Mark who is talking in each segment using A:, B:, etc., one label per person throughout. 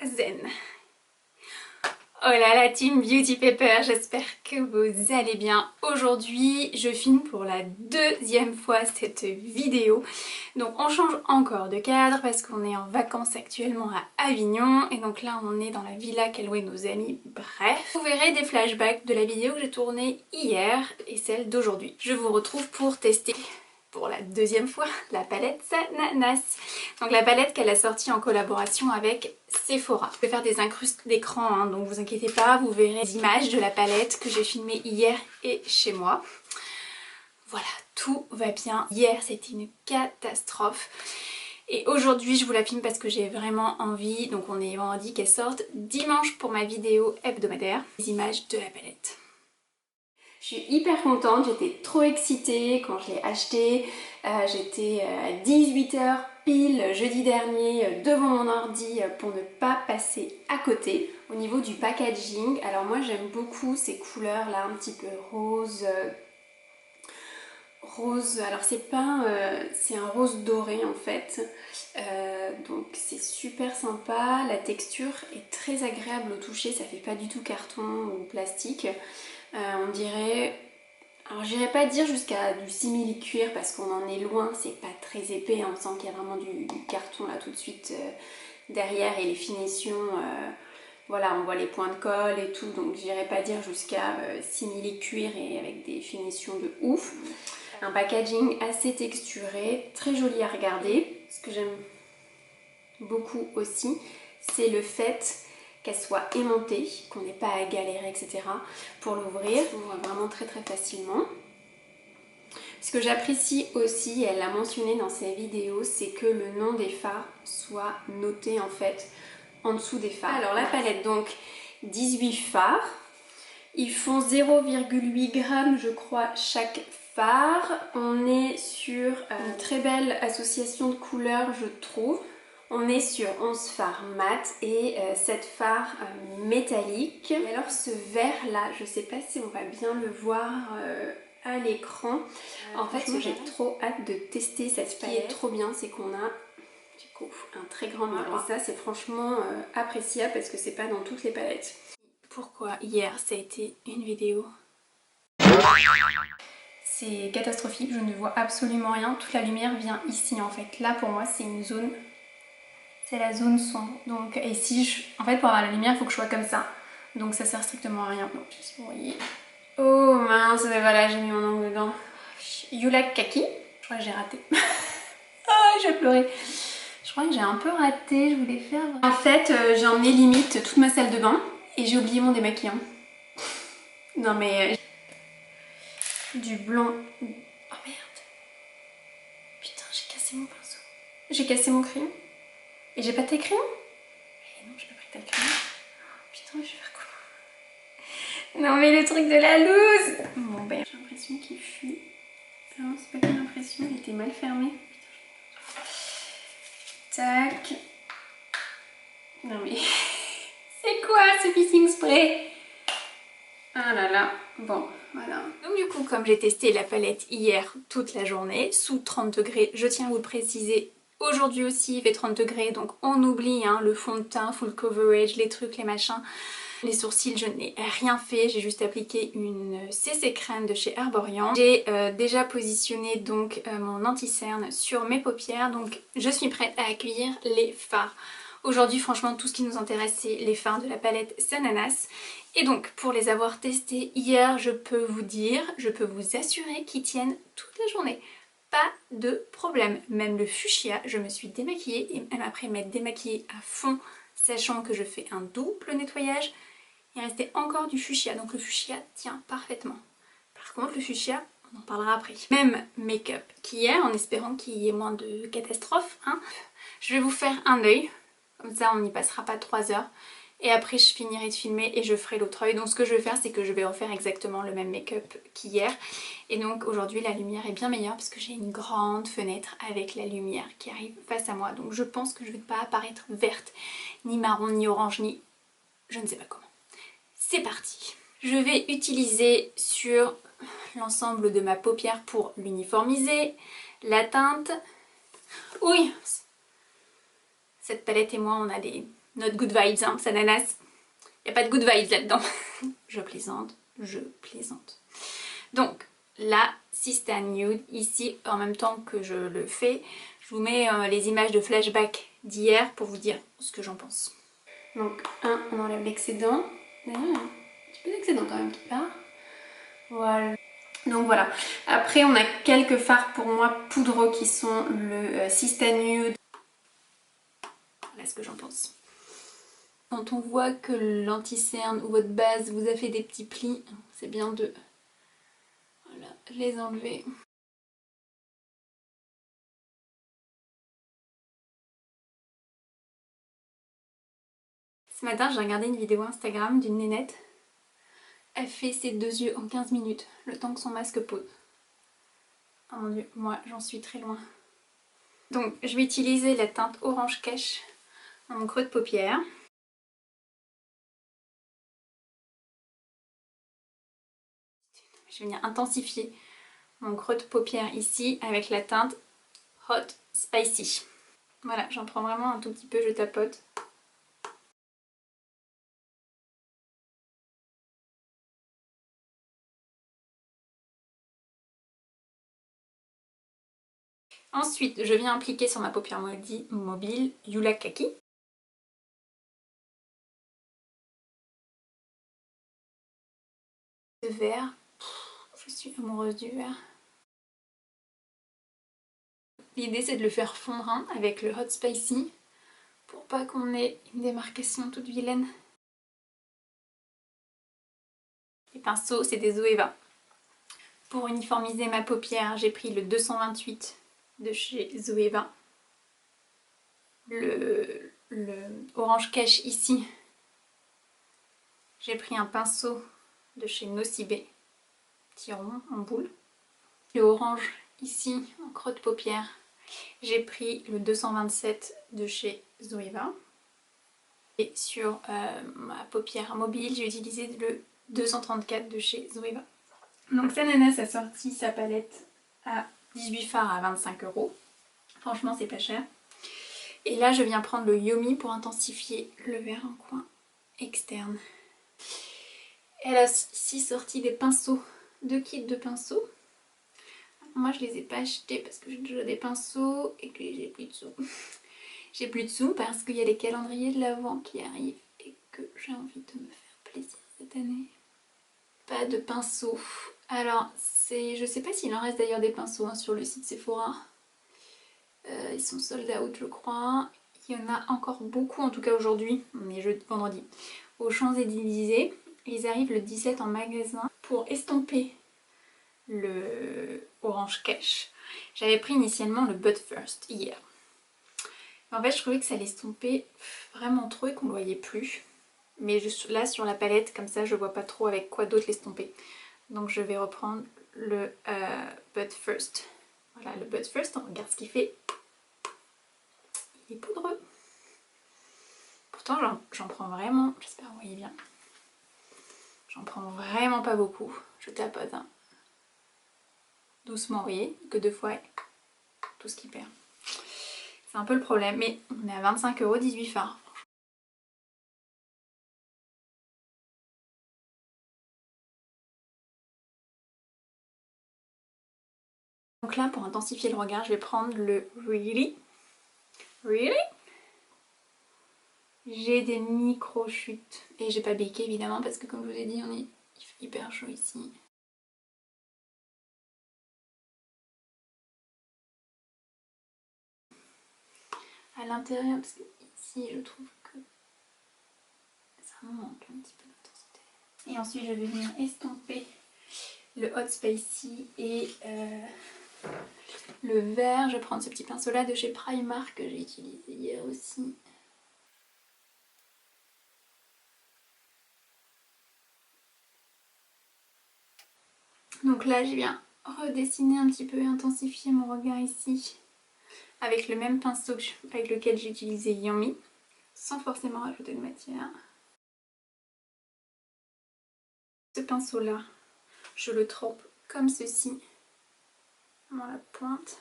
A: zen. Oh là la team Beauty Pepper, j'espère que vous allez bien. Aujourd'hui je filme pour la deuxième fois cette vidéo. Donc on change encore de cadre parce qu'on est en vacances actuellement à Avignon. Et donc là on est dans la villa qu'a loué nos amis. Bref, vous verrez des flashbacks de la vidéo que j'ai tournée hier et celle d'aujourd'hui. Je vous retrouve pour tester pour la deuxième fois la palette Sananas. Donc la palette qu'elle a sortie en collaboration avec Sephora. Je vais faire des incrustes d'écran, hein, donc vous inquiétez pas, vous verrez des images de la palette que j'ai filmée hier et chez moi. Voilà, tout va bien. Hier c'était une catastrophe. Et aujourd'hui je vous la filme parce que j'ai vraiment envie, donc on est vendredi, qu'elle sorte dimanche pour ma vidéo hebdomadaire. Les images de la palette. Je suis hyper contente, j'étais trop excitée quand je l'ai acheté. J'étais à 18 h pile jeudi dernier devant mon ordi pour ne pas passer à côté. Au niveau du packaging, alors moi j'aime beaucoup ces couleurs là un petit peu rose. Alors c'est pas c'est un rose doré en fait. Donc c'est super sympa, la texture est très agréable au toucher, ça fait pas du tout carton ou plastique. On dirait, alors j'irais pas dire jusqu'à du simili-cuir parce qu'on en est loin, c'est pas très épais, on sent qu'il y a vraiment du carton là tout de suite derrière et les finitions, voilà on voit les points de colle et tout, donc j'irais pas dire jusqu'à simili-cuir et avec des finitions de ouf. Un packaging assez texturé, très joli à regarder. Ce que j'aime beaucoup aussi, c'est le fait qu'elle soit aimantée, qu'on n'ait pas à galérer, etc. pour l'ouvrir. On voit vraiment très facilement. Ce que j'apprécie aussi, elle l'a mentionné dans ses vidéos, c'est que le nom des fards soit noté en fait en dessous des fards. Alors la palette, donc 18 fards. Ils font 0,8 g je crois chaque fard. On est sur une très belle association de couleurs je trouve. On est sur 11 fards mat et 7 fards métalliques. Et alors ce vert là, je sais pas si on va bien le voir à l'écran. En fait j'ai trop hâte de tester cette palette. Ce qui est trop bien c'est qu'on a du coup un très grand miroir. Et ça c'est franchement appréciable parce que c'est pas dans toutes les palettes. Pourquoi hier ça a été une vidéo? C'est catastrophique, je ne vois absolument rien. Toute la lumière vient ici en fait. Là pour moi c'est une zone... C'est la zone sombre. Donc, et si je... En fait, pour avoir la lumière, il faut que je sois comme ça. Donc ça sert strictement à rien. Donc, je sais pas si vous voyez. Oh mince, voilà, j'ai mis mon angle dedans. You like kaki? Je crois que j'ai raté. Ah, je vais pleurer. Je crois que j'ai un peu raté, je voulais faire... En fait, j'ai emmené limite toute ma salle de bain et j'ai oublié mon démaquillant. Non mais... Du blanc... Oh merde. Putain, j'ai cassé mon pinceau. J'ai cassé mon crayon. Et j'ai pas tes crayons? Eh non, j'ai pas pris ta crayon. Putain, je vais faire quoi? Non mais le truc de la loose! Bon ben, j'ai l'impression qu'il fuit. Non, c'est pas que l'impression, il était mal fermé. Tac. Non mais... C'est quoi ce fixing spray? Ah là là, bon, voilà. Donc du coup, comme j'ai testé la palette hier toute la journée, sous 30 degrés, je tiens à vous le préciser, aujourd'hui aussi il fait 30 degrés, donc on oublie hein, le fond de teint, full coverage, les trucs, les machins. Les sourcils, je n'ai rien fait, j'ai juste appliqué une CC crème de chez Herborian. J'ai déjà positionné donc mon anti-cerne sur mes paupières, donc je suis prête à accueillir les fards. Aujourd'hui, franchement, tout ce qui nous intéresse, c'est les fards de la palette Sananas. Et donc, pour les avoir testés hier, je peux vous dire, je peux vous assurer qu'ils tiennent toute la journée. Pas de problème. Même le fuchsia, je me suis démaquillée et même après m'être démaquillée à fond, sachant que je fais un double nettoyage, il restait encore du fuchsia, donc le fuchsia tient parfaitement. Par contre le fuchsia, on en parlera après. Même make-up qu'hier, en espérant qu'il y ait moins de catastrophes. Hein. Je vais vous faire un œil, comme ça on n'y passera pas 3 heures. Et après je finirai de filmer et je ferai l'autre œil. Donc ce que je vais faire c'est que je vais refaire exactement le même make-up qu'hier. Et donc aujourd'hui la lumière est bien meilleure parce que j'ai une grande fenêtre avec la lumière qui arrive face à moi. Donc je pense que je ne vais pas apparaître verte, ni marron, ni orange, ni... je ne sais pas comment. C'est parti! Je vais utiliser sur l'ensemble de ma paupière pour l'uniformiser, la teinte. Oui! Cette palette et moi on a des Not good vibes, hein, ça ananas. Il n'y a pas de good vibes là-dedans. Je plaisante, je plaisante. Donc, la Sister Nude, ici, en même temps que je le fais, je vous mets les images de flashback d'hier pour vous dire ce que j'en pense. Donc, on enlève l'excédent. Il y a un petit peu d'excédent quand même qui part. Voilà. Donc voilà. Après, on a quelques fards pour moi poudreux qui sont le Sister Nude. Voilà ce que j'en pense. Quand on voit que l'anti-cerne ou votre base vous a fait des petits plis, c'est bien de les enlever. Ce matin, j'ai regardé une vidéo Instagram d'une nénette. Elle fait ses 2 yeux en 15 minutes, le temps que son masque pose. Oh mon dieu, moi j'en suis très loin. Donc je vais utiliser la teinte Orange Cash dans mon creux de paupière. Je vais venir intensifier mon creux de paupière ici avec la teinte Hot Spicy. Voilà, j'en prends vraiment un tout petit peu, je tapote. Ensuite, je viens appliquer sur ma paupière mobile Yula Kaki. Le vert, je suis amoureuse du vert. L'idée c'est de le faire fondre avec le Hot Spicy pour pas qu'on ait une démarcation toute vilaine. Les pinceaux, c'est des Zoeva. Pour uniformiser ma paupière, j'ai pris le 228 de chez Zoeva. Le Orange Cash ici, j'ai pris un pinceau de chez Nocibé, petit rond en boule. Le orange ici, en creux de paupière, j'ai pris le 227 de chez Zoeva. Et sur ma paupière mobile, j'ai utilisé le 234 de chez Zoeva. Donc Sananas a sorti sa palette à 18 fards à 25 €. Franchement, c'est pas cher. Et là, je viens prendre le Yomi pour intensifier le vert en coin externe. Elle a ici sorti des pinceaux, 2 kits de pinceaux. Moi, je les ai pas achetés parce que j'ai déjà des pinceaux et que j'ai plus de sous. J'ai plus de sous parce qu'il y a les calendriers de l'Avent qui arrivent et que j'ai envie de me faire plaisir cette année. Pas de pinceaux. Alors, je sais pas s'il en reste d'ailleurs des pinceaux sur le site Sephora. Ils sont sold out, je crois. Il y en a encore beaucoup, en tout cas aujourd'hui, on est vendredi, aux Champs-Élysées. Ils arrivent le 17 en magasin pour estomper le Orange Cash. J'avais pris initialement le But First hier. En fait, je trouvais que ça l'estompait vraiment trop et qu'on ne le voyait plus. Mais là, sur la palette, comme ça, je vois pas trop avec quoi d'autre l'estomper. Donc je vais reprendre le But First. Voilà, le But First, on regarde ce qu'il fait. Il est poudreux. Pourtant, j'en prends vraiment, j'espère que vous voyez bien. J'en prends vraiment pas beaucoup. Je tapote doucement, vous voyez, que 2 fois tout ce qui perd. C'est un peu le problème, mais on est à 25 €, 18 fards. Donc là, pour intensifier le regard, je vais prendre le Really. Really? J'ai des micro-chutes. Et j'ai pas béqué évidemment parce que comme je vous ai dit, il fait hyper chaud ici. À l'intérieur, parce que ici je trouve que ça manque un petit peu d'intensité. Et ensuite je vais venir estomper le Hot Spicy et le vert. Je vais prendre ce petit pinceau là de chez Primark que j'ai utilisé hier aussi. Donc là je viens redessiner un petit peu et intensifier mon regard ici avec le même pinceau avec lequel j'ai utilisé Yomi, sans forcément rajouter de matière. Ce pinceau là, je le trempe comme ceci dans la pointe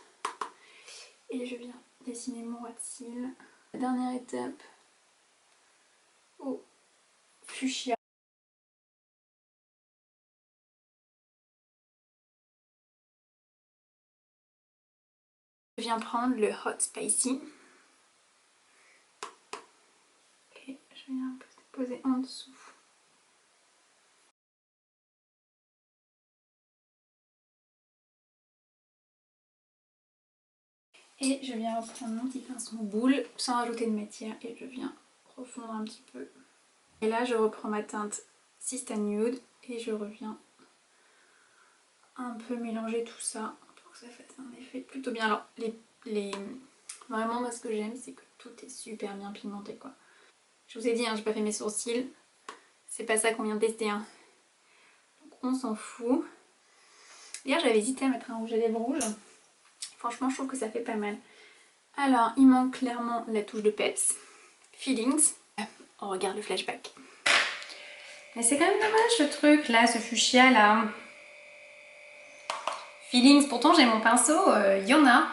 A: et je viens dessiner mon ras de cils. La dernière étape, fuchsia. Je viens prendre le Hot Spicy. Et je viens poser en dessous. Et je viens reprendre mon petit pinceau boule sans rajouter de matière et je viens refondre un petit peu. Et là je reprends ma teinte Sister Nude et je reviens un peu mélanger tout ça pour que ça fasse un effet plutôt bien. Alors vraiment moi ce que j'aime c'est que tout est super bien pigmenté quoi. Je vous ai dit hein, j'ai pas fait mes sourcils, c'est pas ça qu'on vient de tester hein. Donc on s'en fout. Hier j'avais hésité à mettre un rouge à lèvres rouge. Franchement je trouve que ça fait pas mal. Alors il manque clairement la touche de peps. Feelings. On regarde le flashback. Mais c'est quand même dommage ce truc là, ce fuchsia là. Feelings, pourtant j'ai mon pinceau, y en a.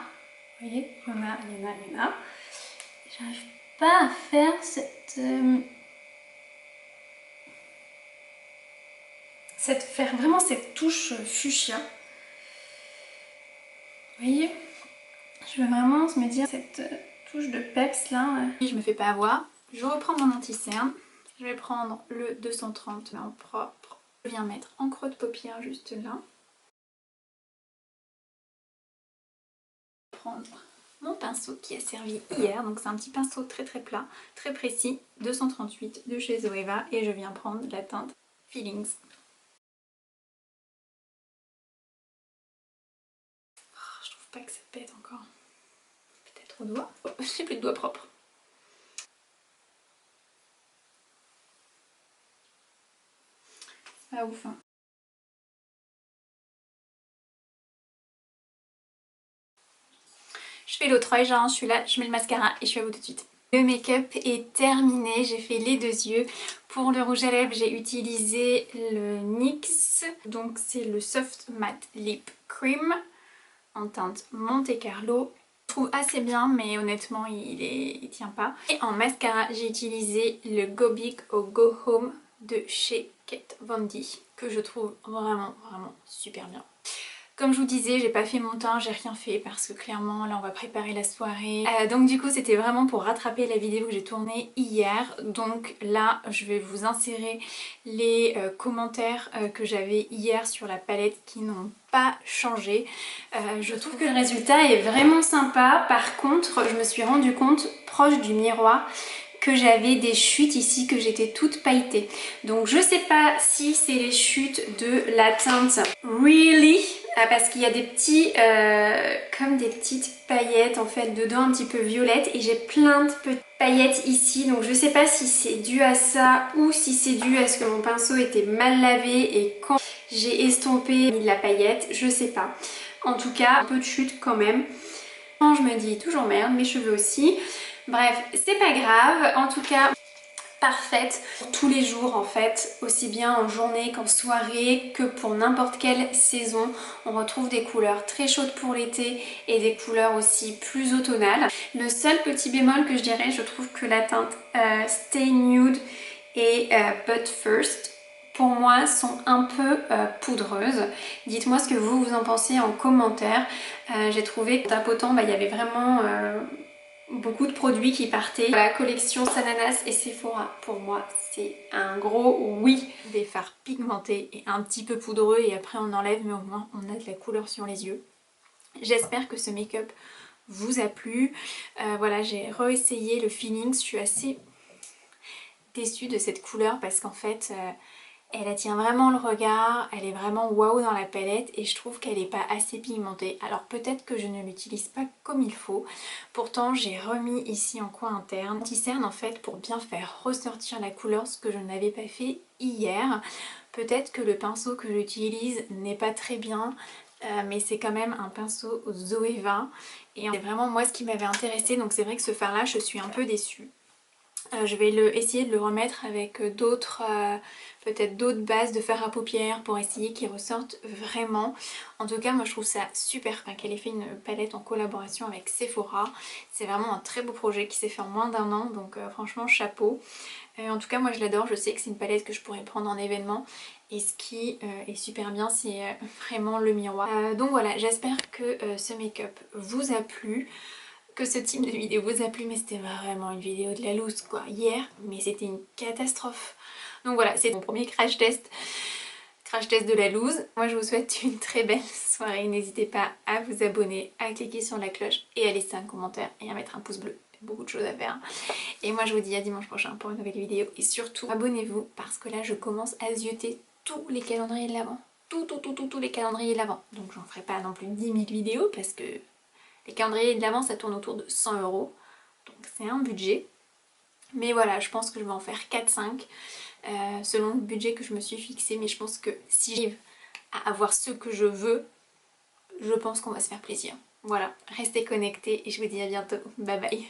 A: Vous voyez, y en a. J'arrive pas à faire faire vraiment cette touche fuchsia. Vous voyez, je veux vraiment me dire cette touche de peps là. Je me fais pas avoir. Je reprends mon anti-cerne. Je vais prendre le 230 mais en propre. Je viens mettre en creux de paupière juste là. Prendre mon pinceau qui a servi hier, donc c'est un petit pinceau très plat, très précis, 238 de chez Zoeva et je viens prendre la teinte Feelings. Oh, je trouve pas que ça pète encore. Peut-être au doigt. Oh, j'ai plus de doigts propres. C'est pas ouf hein. Je fais l'autre œil, genre je suis là, je mets le mascara et je suis à vous tout de suite. Le make-up est terminé, j'ai fait les deux yeux. Pour le rouge à lèvres, j'ai utilisé le NYX, donc c'est le Soft Matte Lip Cream en teinte Monte Carlo. Je trouve assez bien mais honnêtement il tient pas. Et en mascara, j'ai utilisé le Go Big or Go Home de chez Kat Von D que je trouve vraiment super bien. Comme je vous disais, j'ai pas fait mon teint, j'ai rien fait parce que clairement là on va préparer la soirée. Donc du coup c'était vraiment pour rattraper la vidéo que j'ai tournée hier. Donc là je vais vous insérer les commentaires que j'avais hier sur la palette qui n'ont pas changé. Je trouve que le résultat est vraiment sympa. Par contre je me suis rendu compte proche du miroir que j'avais des chutes ici, que j'étais toute pailletée. Donc je sais pas si c'est les chutes de la teinte Really, parce qu'il y a des petits, comme des petites paillettes en fait dedans un petit peu violettes et j'ai plein de petites paillettes ici. Donc je sais pas si c'est dû à ça ou si c'est dû à ce que mon pinceau était mal lavé et quand j'ai estompé mis de la paillette, je sais pas. En tout cas, un peu de chute quand même. Je me dis toujours merde, mes cheveux aussi. Bref, c'est pas grave. En tout cas, parfaite pour tous les jours en fait, aussi bien en journée qu'en soirée, que pour n'importe quelle saison. On retrouve des couleurs très chaudes pour l'été et des couleurs aussi plus automnales. Le seul petit bémol que je dirais, je trouve que la teinte Stay Nude et But First pour moi sont un peu poudreuses. Dites-moi ce que vous en pensez en commentaire. J'ai trouvé qu'en tapotant, il y avait vraiment beaucoup de produits qui partaient. La collection Sananas et Sephora, pour moi, c'est un gros oui. Des fards pigmentés et un petit peu poudreux et après on enlève, mais au moins on a de la couleur sur les yeux. J'espère que ce make-up vous a plu. Voilà, j'ai réessayé le Feelings. Je suis assez déçue de cette couleur parce qu'en fait elle attire vraiment le regard, elle est vraiment waouh dans la palette et je trouve qu'elle n'est pas assez pigmentée. Alors peut-être que je ne l'utilise pas comme il faut. Pourtant j'ai remis ici en coin interne anti-cerne en fait pour bien faire ressortir la couleur, ce que je n'avais pas fait hier. Peut-être que le pinceau que j'utilise n'est pas très bien. Mais c'est quand même un pinceau Zoeva et c'est vraiment moi ce qui m'avait intéressé, donc c'est vrai que ce fard là je suis un peu déçue. Je vais essayer de le remettre avec d'autres, peut-être d'autres bases de fard à paupières pour essayer qu'ils ressortent vraiment. En tout cas moi je trouve ça super qu'elle ait fait une palette en collaboration avec Sephora. C'est vraiment un très beau projet qui s'est fait en moins d'1 an, donc franchement chapeau. En tout cas moi je l'adore, je sais que c'est une palette que je pourrais prendre en événement. Et ce qui est super bien, c'est vraiment le miroir. Donc voilà, j'espère que ce make-up vous a plu, que ce type de vidéo vous a plu, mais c'était vraiment une vidéo de la loose quoi hier, mais c'était une catastrophe. Donc voilà, c'est mon premier crash test de la loose. Moi je vous souhaite une très belle soirée, n'hésitez pas à vous abonner, à cliquer sur la cloche et à laisser un commentaire et à mettre un pouce bleu. Beaucoup de choses à faire. Et moi je vous dis à dimanche prochain pour une nouvelle vidéo et surtout abonnez-vous parce que là je commence à zioter tous les calendriers de l'Avent. Tous les calendriers de l'Avent. Donc j'en ferai pas non plus 10 000 vidéos parce que les calendriers de l'Avent ça tourne autour de 100 €. Donc c'est un budget. Mais voilà, je pense que je vais en faire 4-5 selon le budget que je me suis fixé. Mais je pense que si j'arrive à avoir ce que je veux, je pense qu'on va se faire plaisir. Voilà, restez connectés et je vous dis à bientôt. Bye bye.